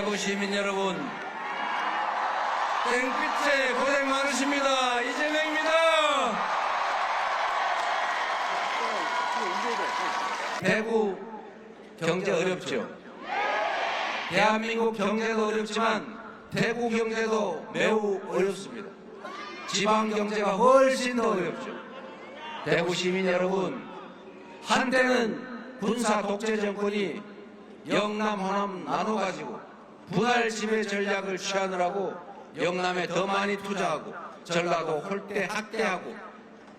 대구 시민 여러분, 땡빛에 고생 많으십니다. 이재명입니다. 대구 경제 어렵죠. 대한민국 경제도 어렵지만 대구 경제도 매우 어렵습니다. 지방 경제가 훨씬 더 어렵죠. 대구 시민 여러분, 한때는 군사 독재 정권이 영남, 호남 나눠가지고 분할 지배 전략을 취하느라고 영남에 더 많이 투자하고 전라도 홀대 학대하고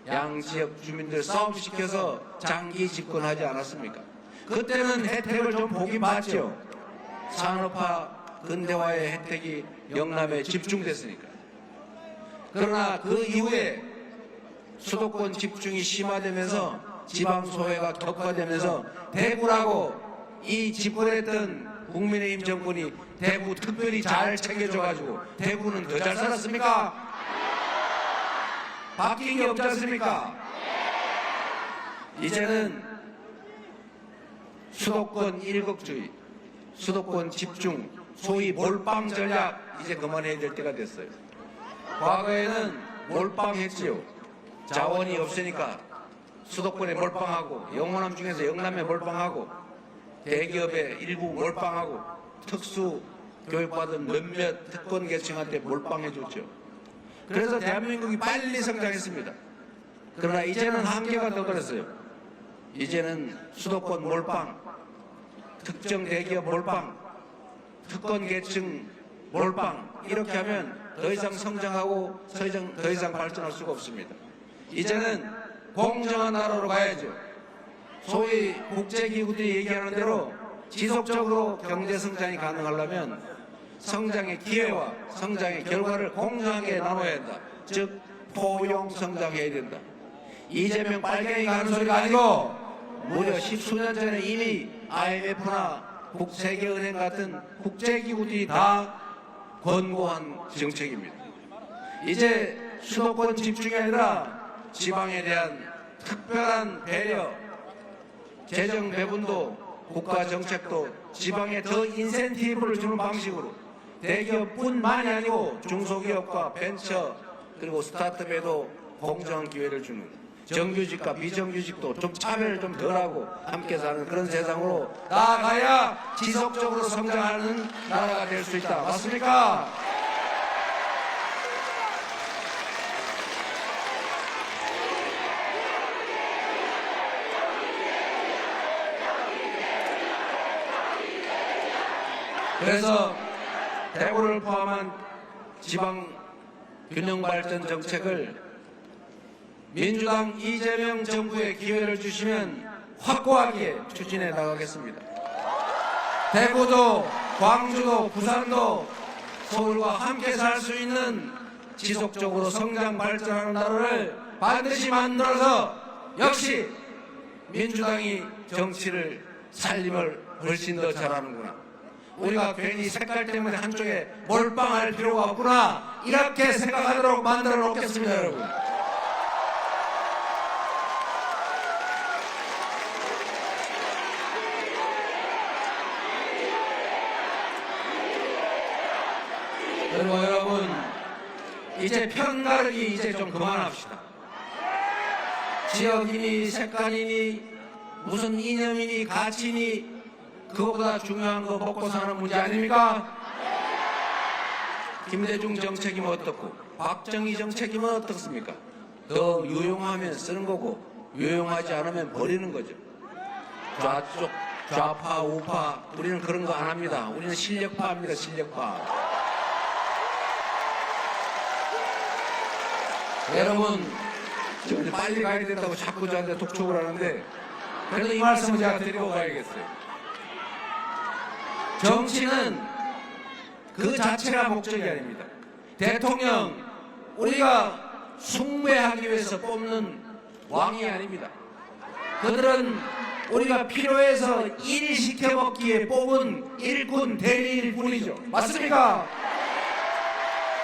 양지역 주민들 싸움시켜서 장기 집권하지 않았습니까? 그때는 혜택을 좀 보긴 봤죠. 산업화 근대화의 혜택이 영남에 집중됐으니까. 그러나 그 이후에 수도권 집중이 심화되면서 지방소외가 격화되면서 대구라고 이 집권했던 국민의힘 정권이 대구 특별히 잘 챙겨줘가지고 대구는 더 잘 살았습니까? 바뀐 게 없지 않습니까? 이제는 수도권 일극주의, 수도권 집중, 소위 몰빵 전략 이제 그만해야 될 때가 됐어요. 과거에는 몰빵했지요. 자원이 없으니까 수도권에 몰빵하고 영호남 중에서 영남에 몰빵하고 대기업에 일부 몰빵하고 특수 교육받은 몇몇 특권 계층한테 몰빵해줬죠. 그래서 대한민국이 빨리 성장했습니다. 그러나 이제는 한계가 더 걸렸어요. 이제는 수도권 몰빵, 특정 대기업 몰빵, 특권 계층 몰빵 이렇게 하면 더 이상 성장하고 더 이상 발전할 수가 없습니다. 이제는 공정한 나라로 가야죠. 소위 국제기구들이 얘기하는 대로 지속적으로 경제 성장이 가능하려면 성장의 기회와 성장의 결과를 공정하게 나눠야 한다. 즉 포용 성장해야 된다. 이재명 빨갱이가 하는 소리가 아니고 무려 10수년 전에 이미 IMF나 세계은행 같은 국제기구들이 다 권고한 정책입니다. 이제 수도권 집중이 아니라 지방에 대한 특별한 배려, 재정 배분도 국가 정책도 지방에 더 인센티브를 주는 방식으로 대기업뿐만이 아니고 중소기업과 벤처 그리고 스타트업에도 공정한 기회를 주는 정규직과 비정규직도 좀 차별을 좀 덜하고 함께 사는 그런 세상으로 나아가야 지속적으로 성장하는 나라가 될 수 있다. 맞습니까? 그래서 대구를 포함한 지방 균형발전 정책을 민주당 이재명 정부에 기회를 주시면 확고하게 추진해 나가겠습니다. 대구도 광주도 부산도 서울과 함께 살 수 있는 지속적으로 성장 발전하는 나라를 반드시 만들어서 역시 민주당이 정치를 살림을 훨씬 더 잘하는구나. 우리가 괜히 색깔 때문에 한쪽에 몰빵할 필요가 없구나. 이렇게 생각하도록 만들어 놓겠습니다, 여러분. 그리고 여러분, 이제 편가르기 이제 좀 그만합시다. 지역이니 색깔이니 무슨 이념이니 가치니 그거보다 중요한 거 먹고 사는 문제 아닙니까? 김대중 정책이면 어떻고 박정희 정책이면 어떻습니까? 더 유용하면 쓰는 거고 유용하지 않으면 버리는 거죠. 좌쪽, 좌파, 우파 우리는 그런 거 안 합니다. 우리는 실력파입니다. 실력파. 여러분, 지금 빨리 가야 된다고 자꾸 저한테 독촉을 하는데 그래도 이 말씀을 제가 드리고 가야겠어요. 정치는 그 자체가 목적이 아닙니다. 대통령 우리가 숭배하기 위해서 뽑는 왕이 아닙니다. 그들은 우리가 필요해서 일 시켜먹기에 뽑은 일꾼 대리일 뿐이죠. 맞습니까?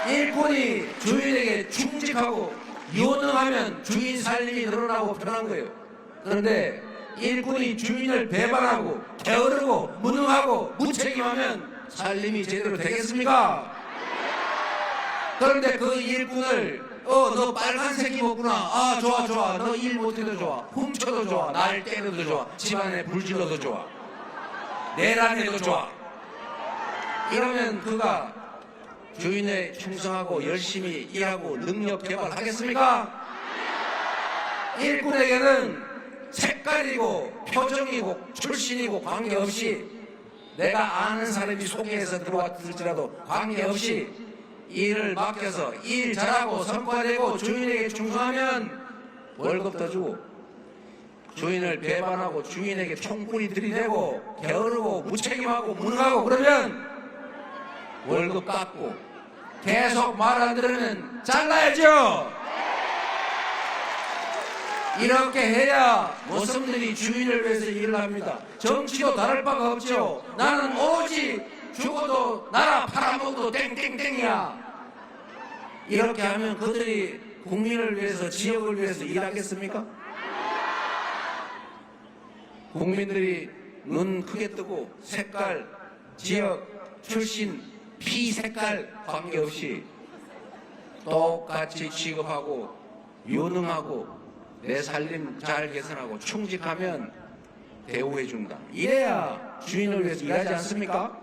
일꾼이 주인에게 충직하고 유능하면 주인 살림이 늘어나고 편한 거예요. 그런데 일꾼이 주인을 배반하고 게으르고 무능하고 무책임하면 살림이 제대로 되겠습니까? 그런데 그 일꾼을 너 빨간색 입었구나. 아, 좋아 좋아. 너 일 못해도 좋아. 훔쳐도 좋아. 날 때려도 좋아. 집안에 불질러도 좋아. 내란해도 좋아. 이러면 그가 주인에 충성하고 열심히 일하고 능력 개발하겠습니까? 일꾼에게는 색깔이고 표정이고 출신이고 관계없이 내가 아는 사람이 소개해서 들어왔을지라도 관계없이 일을 맡겨서 일 잘하고 성과내고 주인에게 충성하면 월급 더 주고, 주인을 배반하고 주인에게 총구리 들이대고 게으르고 무책임하고 무능하고 그러면 월급 깎고, 계속 말 안 들으면 잘라야죠. 이렇게 해야 모성들이 주인을 위해서 일을 합니다. 정치도 다를 바가 없죠. 나는 오로지 죽어도 나라 팔아먹어도 땡땡땡이야. 이렇게 하면 그들이 국민을 위해서, 지역을 위해서 일하겠습니까? 국민들이 눈 크게 뜨고 색깔, 지역, 출신, 피 색깔 관계없이 똑같이 취급하고 유능하고 내 살림 잘 개선하고 충직하면 대우해준다. 이래야 주인을 위해서 일하지 않습니까?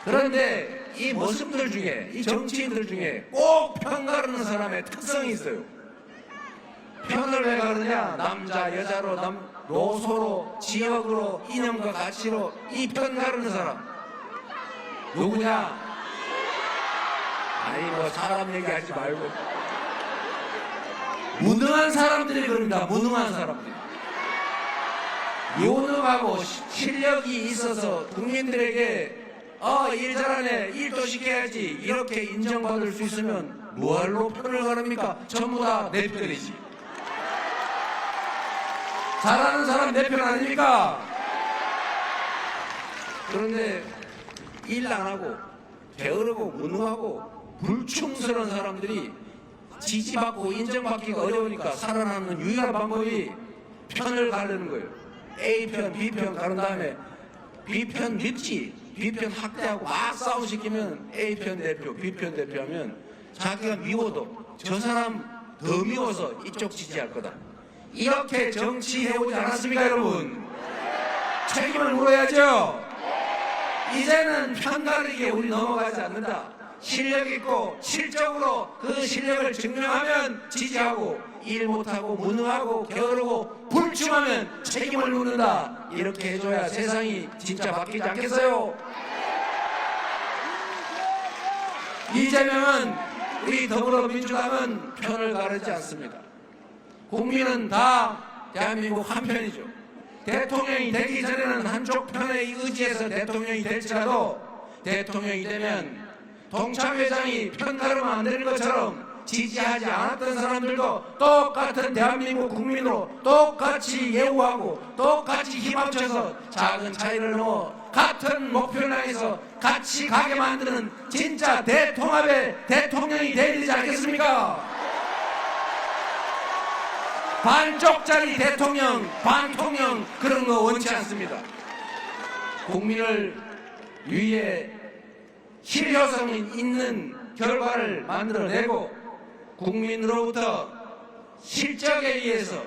그런데 이 모습들 중에, 이 정치인들 중에 꼭 편 가르는 사람의 특성이 있어요. 편을 왜 가르느냐? 남자, 여자로, 노소로, 지역으로, 이념과 가치로 이 편 가르는 사람 누구냐? 아니 뭐 사람 얘기하지 말고 무능한 사람들이 그럽니다. 무능한 사람들. 유능하고 실력이 있어서 국민들에게 일 잘하네, 일도 시켜야지 이렇게 인정받을 수 있으면 뭐할로 편을 가릅니까? 전부 다 내 편이지. 잘하는 사람 내 편 아닙니까? 그런데 일 안 하고 게으르고 무능하고 불충스러운 사람들이 지지받고 인정받기가 어려우니까 살아남는 유일한 방법이 편을 가르는 거예요. A편, B편 가른 다음에 B편 믿지, B편 학대하고 막 싸움시키면 A편 대표, B편 대표하면 자기가 미워도 저 사람 더 미워서 이쪽 지지할 거다. 이렇게 정치해오지 않았습니까, 여러분? 책임을 물어야죠. 이제는 편가르기에 우리 넘어가지 않는다. 실력 있고 실적으로 그 실력을 증명하면 지지하고, 일 못하고 무능하고 게으르고 불충하면 책임을 묻는다. 이렇게 해줘야 세상이 진짜 바뀌지 않겠어요? 이재명은, 우리 더불어민주당은 편을 가르지 않습니다. 국민은 다 대한민국 한 편이죠. 대통령이 되기 전에는 한쪽 편에 의지해서 대통령이 될지라도 대통령이 되면 동창회장이 편 가르면 안 되는 것처럼 지지하지 않았던 사람들도 똑같은 대한민국 국민으로 똑같이 예우하고 똑같이 힘 합쳐서 작은 차이를 넘어 같은 목표를 향해서 같이 가게 만드는 진짜 대통합의 대통령이 되지 않겠습니까? 반쪽짜리 대통령, 반통령 그런 거 원치 않습니다. 국민을 위해 실효성 있는 결과를 만들어내고 국민으로부터 실적에 의해서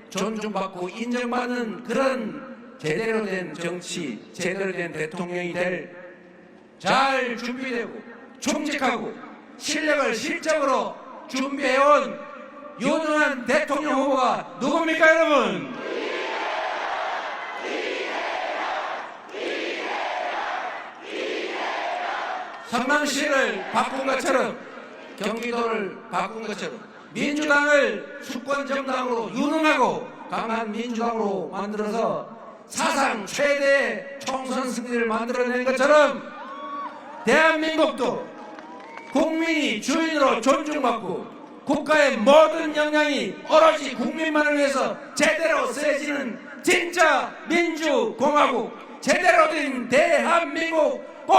존중받고 인정받는 그런 제대로 된 정치, 제대로 된 대통령이 될 잘 준비되고 충직하고 실력을 실적으로 준비해온 유능한 대통령 후보가 누굽니까, 여러분? 성남시를 바꾼 것처럼, 경기도를 바꾼 것처럼 민주당을 수권 정당으로 유능하고 강한 민주당으로 만들어서 사상 최대의 총선 승리를 만들어낸 것처럼 대한민국도 국민이 주인으로 존중받고 국가의 모든 역량이 오로지 국민만을 위해서 제대로 쓰여지는 진짜 민주공화국, 제대로 된 대한민국 꼭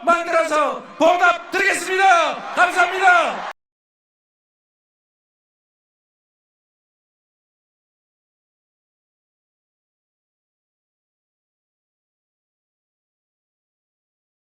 만들어서 보답드리겠습니다. 감사합니다.